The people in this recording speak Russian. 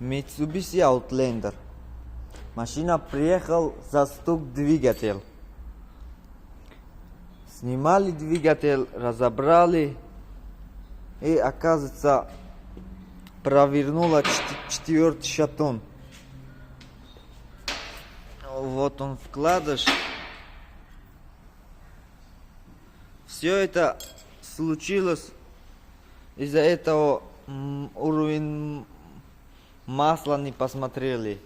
Mitsubishi Outlander. Машина приехал за стук двигатель. Снимали двигатель, разобрали. И оказывается, провернула четвертый шатун. Вот он вкладыш. Все это случилось из-за этого уровень масла не посмотрели.